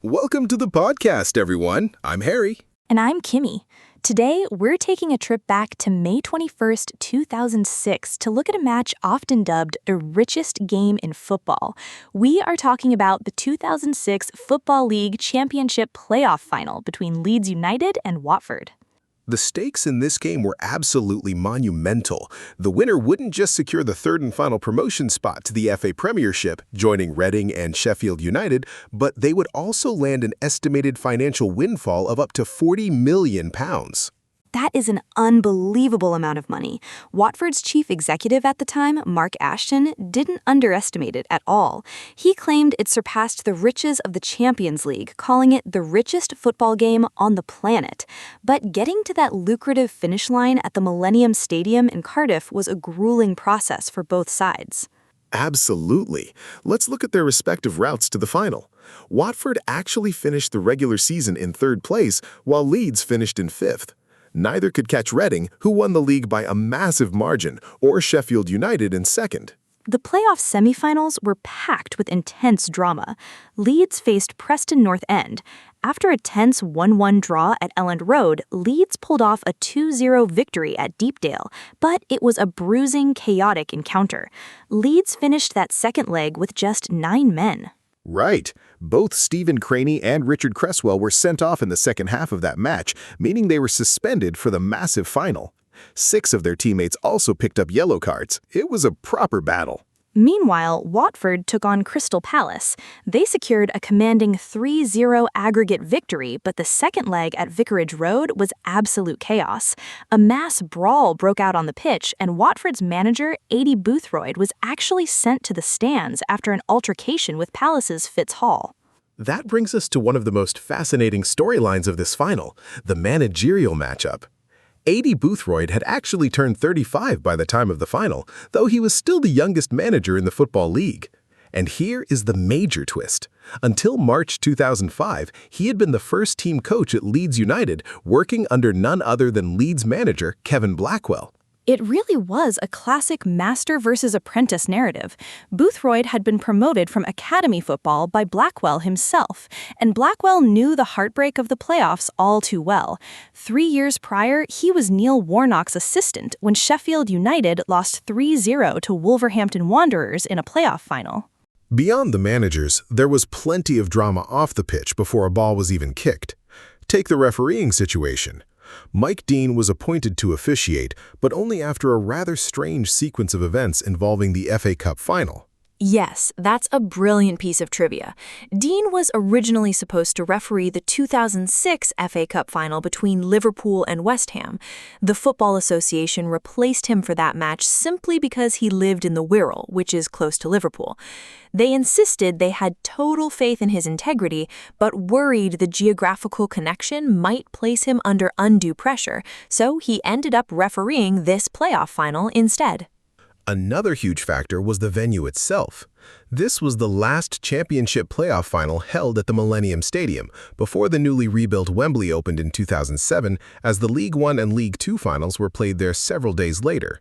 Welcome to the podcast, everyone. I'm Harry. And I'm Kimmy. Today, we're taking a trip back to May 21st, 2006 to look at a match often dubbed the richest game in football. We are talking about the 2006 Football League Championship playoff final between Leeds United and Watford. The stakes in this game were absolutely monumental. The winner wouldn't just secure the third and final promotion spot to the FA Premiership, joining Reading and Sheffield United, but they would also land an estimated financial windfall of up to £40 million. That is an unbelievable amount of money. Watford's chief executive at the time, Mark Ashton, didn't underestimate it at all. He claimed it surpassed the riches of the Champions League, calling it the richest football game on the planet. But getting to that lucrative finish line at the Millennium Stadium in Cardiff was a grueling process for both sides. Absolutely. Let's look at their respective routes to the final. Watford actually finished the regular season in third place, while Leeds finished in fifth. Neither could catch Reading, who won the league by a massive margin, or Sheffield United in second. The playoff semifinals were packed with intense drama. Leeds faced Preston North End. After a tense 1-1 draw at Elland Road, Leeds pulled off a 2-0 victory at Deepdale, but it was a bruising, chaotic encounter. Leeds finished that second leg with just 9 men. Right. Both Stephen Craney and Richard Cresswell were sent off in the second half of that match, meaning they were suspended for the massive final. 6 of their teammates also picked up yellow cards. It was a proper battle. Meanwhile, Watford took on Crystal Palace. They secured a commanding 3-0 aggregate victory, but the second leg at Vicarage Road was absolute chaos. A mass brawl broke out on the pitch, and Watford's manager, Adi Boothroyd, was actually sent to the stands after an altercation with Palace's Fitz Hall. That brings us to one of the most fascinating storylines of this final, the managerial matchup. Adi Boothroyd had actually turned 35 by the time of the final, though he was still the youngest manager in the Football League. And here is the major twist. Until March 2005, he had been the first team coach at Leeds United, working under none other than Leeds manager Kevin Blackwell. It really was a classic master-versus-apprentice narrative. Boothroyd had been promoted from academy football by Blackwell himself, and Blackwell knew the heartbreak of the playoffs all too well. 3 years prior, he was Neil Warnock's assistant when Sheffield United lost 3-0 to Wolverhampton Wanderers in a playoff final. Beyond the managers, there was plenty of drama off the pitch before a ball was even kicked. Take the refereeing situation. Mike Dean was appointed to officiate, but only after a rather strange sequence of events involving the FA Cup final. Yes, that's a brilliant piece of trivia. Dean was originally supposed to referee the 2006 FA Cup final between Liverpool and West Ham. The Football Association replaced him for that match simply because he lived in the Wirral, which is close to Liverpool. They insisted they had total faith in his integrity, but worried the geographical connection might place him under undue pressure, so he ended up refereeing this playoff final instead. Another huge factor was the venue itself. This was the last championship playoff final held at the Millennium Stadium, before the newly rebuilt Wembley opened in 2007, as the League One and League Two finals were played there several days later.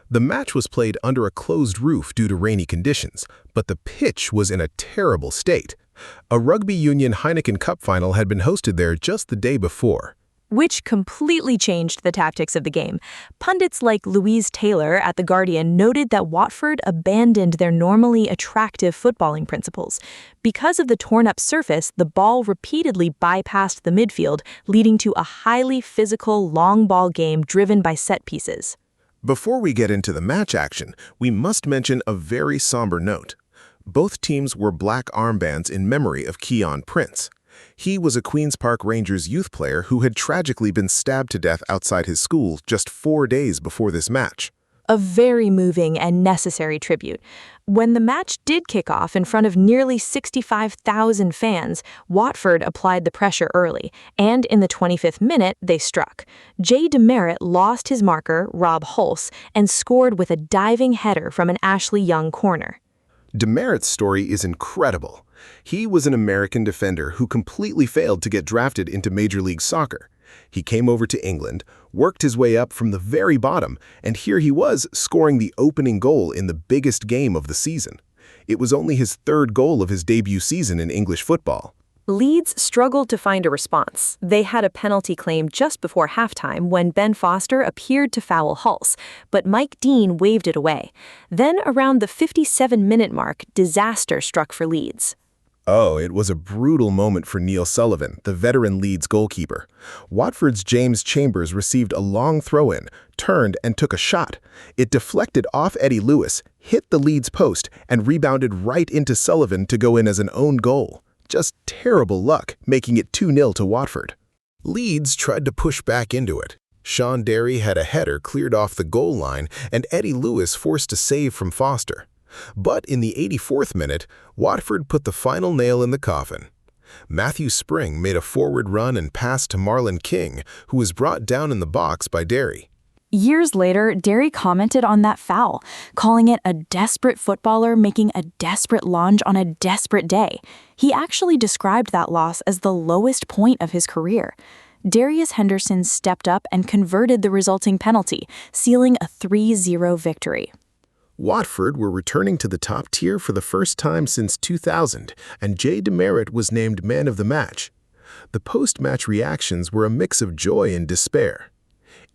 The match was played under a closed roof due to rainy conditions, but the pitch was in a terrible state. A Rugby Union Heineken Cup final had been hosted there just the day before, which completely changed the tactics of the game. Pundits like Louise Taylor at The Guardian noted that Watford abandoned their normally attractive footballing principles. Because of the torn-up surface, the ball repeatedly bypassed the midfield, leading to a highly physical, long-ball game driven by set pieces. Before we get into the match action, we must mention a very somber note. Both teams wore black armbands in memory of Keon Prince. He was a Queen's Park Rangers youth player who had tragically been stabbed to death outside his school just 4 days before this match. A very moving and necessary tribute. When the match did kick off in front of nearly 65,000 fans, Watford applied the pressure early, and in the 25th minute, they struck. Jay Demerit lost his marker, Rob Hulse, and scored with a diving header from an Ashley Young corner. Demerit's story is incredible. He was an American defender who completely failed to get drafted into Major League Soccer. He came over to England, worked his way up from the very bottom, and here he was scoring the opening goal in the biggest game of the season. It was only his 3rd goal of his debut season in English football. Leeds struggled to find a response. They had a penalty claim just before halftime when Ben Foster appeared to foul Hulse, but Mike Dean waved it away. Then, around the 57-minute mark, disaster struck for Leeds. Oh, it was a brutal moment for Neil Sullivan, the veteran Leeds goalkeeper. Watford's James Chambers received a long throw-in, turned and took a shot. It deflected off Eddie Lewis, hit the Leeds post, and rebounded right into Sullivan to go in as an own goal. Just terrible luck, making it 2-0 to Watford. Leeds tried to push back into it. Sean Derry had a header cleared off the goal line, and Eddie Lewis forced a save from Foster. But in the 84th minute, Watford put the final nail in the coffin. Matthew Spring made a forward run and pass to Marlon King, who was brought down in the box by Derry. Years later, Derry commented on that foul, calling it a desperate footballer making a desperate lunge on a desperate day. He actually described that loss as the lowest point of his career. Darius Henderson stepped up and converted the resulting penalty, sealing a 3-0 victory. Watford were returning to the top tier for the first time since 2000, and Jay Demerit was named man of the match. The post-match reactions were a mix of joy and despair.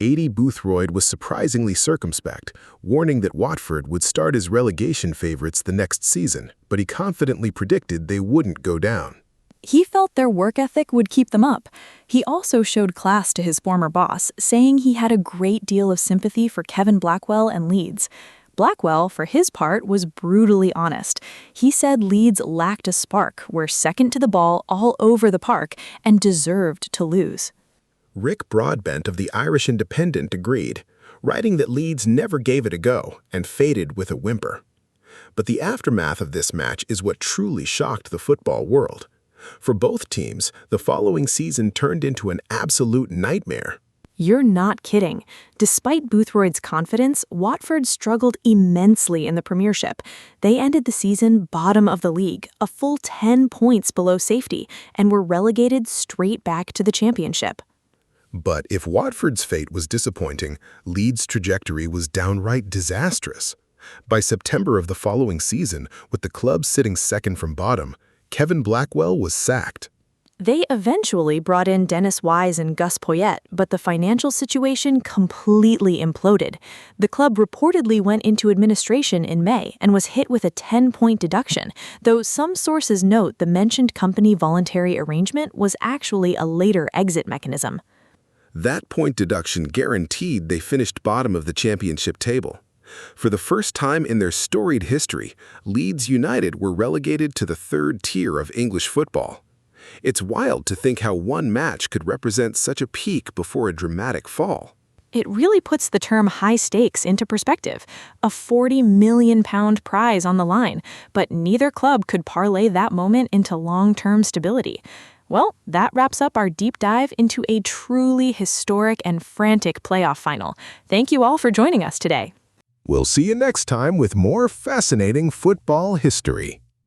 Adi Boothroyd was surprisingly circumspect, warning that Watford would start as relegation favorites the next season, but he confidently predicted they wouldn't go down. He felt their work ethic would keep them up. He also showed class to his former boss, saying he had a great deal of sympathy for Kevin Blackwell and Leeds. Blackwell, for his part, was brutally honest. He said Leeds lacked a spark, were second to the ball all over the park, and deserved to lose. Rick Broadbent of the Irish Independent agreed, writing that Leeds never gave it a go and faded with a whimper. But the aftermath of this match is what truly shocked the football world. For both teams, the following season turned into an absolute nightmare. You're not kidding. Despite Boothroyd's confidence, Watford struggled immensely in the Premiership. They ended the season bottom of the league, a full 10 points below safety, and were relegated straight back to the Championship. But if Watford's fate was disappointing, Leeds' trajectory was downright disastrous. By September of the following season, with the club sitting second from bottom, Kevin Blackwell was sacked. They eventually brought in Dennis Wise and Gus Poyet, but the financial situation completely imploded. The club reportedly went into administration in May and was hit with a 10-point deduction, though some sources note the mentioned company voluntary arrangement was actually a later exit mechanism. That point deduction guaranteed they finished bottom of the championship table. For the first time in their storied history, Leeds United were relegated to the third tier of English football. It's wild to think how one match could represent such a peak before a dramatic fall. It really puts the term high stakes into perspective. A £40 million prize on the line, but neither club could parlay that moment into long-term stability. Well, that wraps up our deep dive into a truly historic and frantic playoff final. Thank you all for joining us today. We'll see you next time with more fascinating football history.